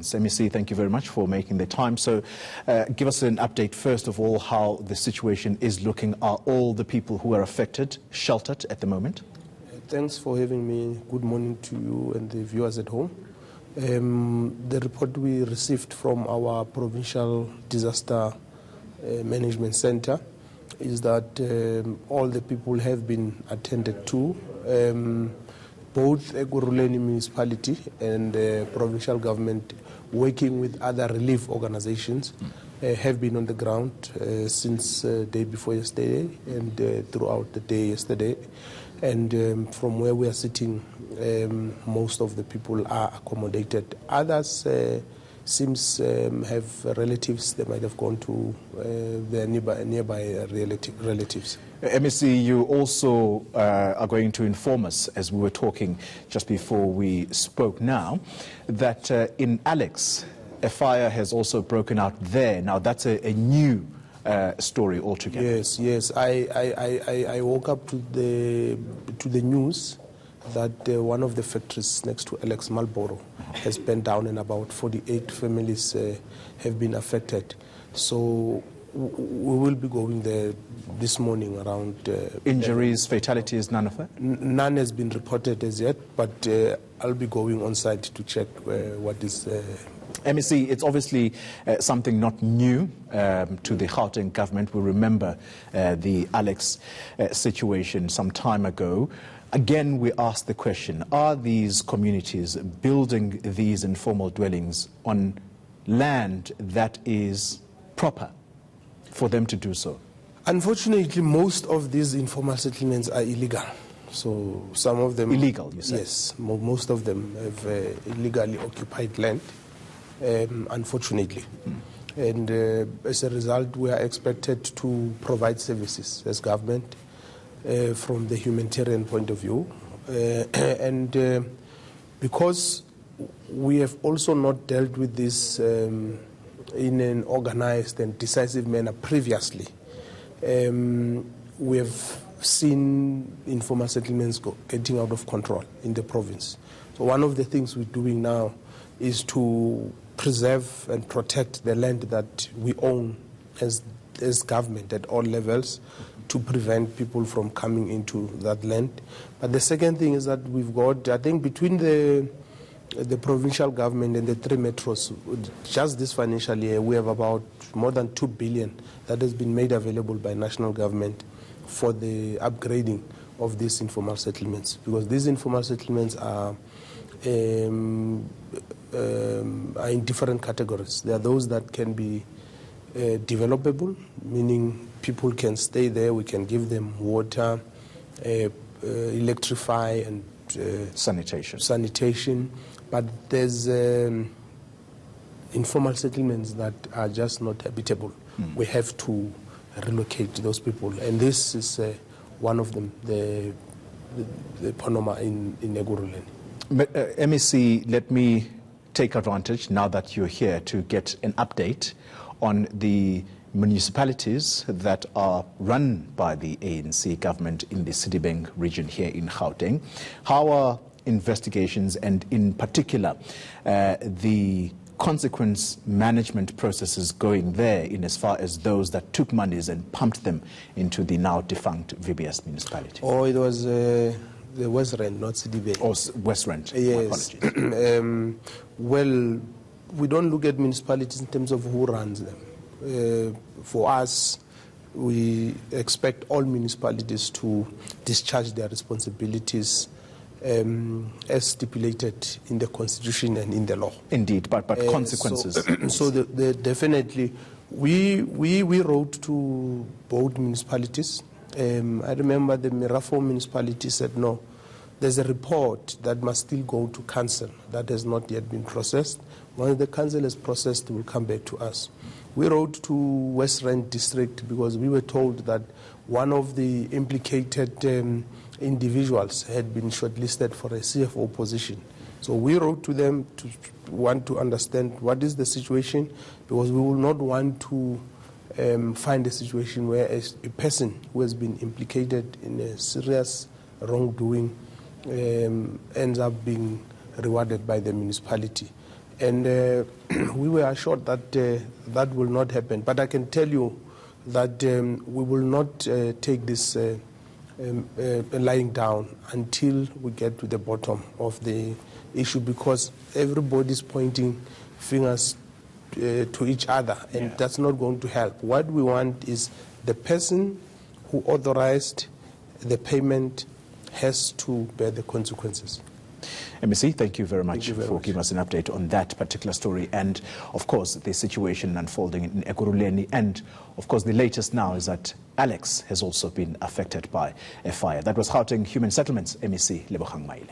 Settlements. MEC, thank you very much for making the time. So give us an update, first of all, how the situation is looking. Are all the people who are affected sheltered at the moment? Thanks for having me. Good morning to you and the viewers at home. The report we received from our Provincial Disaster Management Center is that all the people have been attended to. Both Ekurhuleni municipality and provincial government, working with other relief organizations, have been on the ground since day before yesterday and throughout the day yesterday. And from where we are sitting, most of the people are accommodated. Others seems have relatives. They might have gone to their nearby relatives. MEC, you also are going to inform us, as we were talking just before we spoke now, that in Alex, a fire has also broken out there. Now, that's a new story altogether. Yes. I woke up to the news that one of the factories next to Alex Marlborough has burned down and about 48 families have been affected. So we will be going there this morning around... Injuries, fatalities, none of that? None has been reported as yet, but I'll be going on site to check what is... MEC, it's obviously something not new to the Gauteng government. We remember the Alex situation some time ago. Again, we ask the question, are these communities building these informal dwellings on land that is proper for them to do so? Unfortunately, most of these informal settlements are illegal. So some of them... Illegal, you say? Yes, most of them have illegally occupied land, unfortunately. And as a result, we are expected to provide services as government from the humanitarian point of view. And because we have also not dealt with this in an organized and decisive manner previously, we have seen informal settlements getting out of control in the province. So one of the things we're doing now is to preserve and protect the land that we own as government at all levels, to prevent people from coming into that land. But the second thing is that we've got, I think, between the provincial government and the three metros, just this financial year, we have about more than 2 billion that has been made available by national government for the upgrading of these informal settlements. Because these informal settlements are in different categories. There are those that can be developable, meaning people can stay there, we can give them water, electrify and sanitation. But there's informal settlements that are just not habitable. We have to relocate those people, and this is one of them, the Pomona in Ekurhuleni. MEC, let me take advantage, now that you're here, to get an update on the municipalities that are run by the ANC government in the Citibank region here in Gauteng. How are investigations, and in particular the consequence management processes, going there, in as far as those that took monies and pumped them into the now defunct VBS municipality? Oh, it was the West Rand, not Citibank. Oh, West Rand. Yes. My apologies. Well, we don't look at municipalities in terms of who runs them. For us, we expect all municipalities to discharge their responsibilities as stipulated in the Constitution and in the law. Indeed, but consequences. So definitely, we wrote to both municipalities. I remember the Mirafo municipality said, no, there's a report that must still go to council that has not yet been processed. Once the council is processed, it will come back to us. We wrote to West Rand District because we were told that one of the implicated individuals had been shortlisted for a CFO position. So we wrote to them to want to understand what is the situation, because we will not want to find a situation where a person who has been implicated in a serious wrongdoing ends up being rewarded by the municipality. And we were assured that that will not happen. But I can tell you that we will not take this lying down until we get to the bottom of the issue, because everybody's pointing fingers to each other, and that's not going to help. What we want is the person who authorized the payment has to bear the consequences. MEC, thank you very much for giving us an update on that particular story and, of course, the situation unfolding in Ekurhuleni. And, of course, the latest now is that Alex has also been affected by a fire. That was Gauteng Human Settlements MEC Lebogang Maile.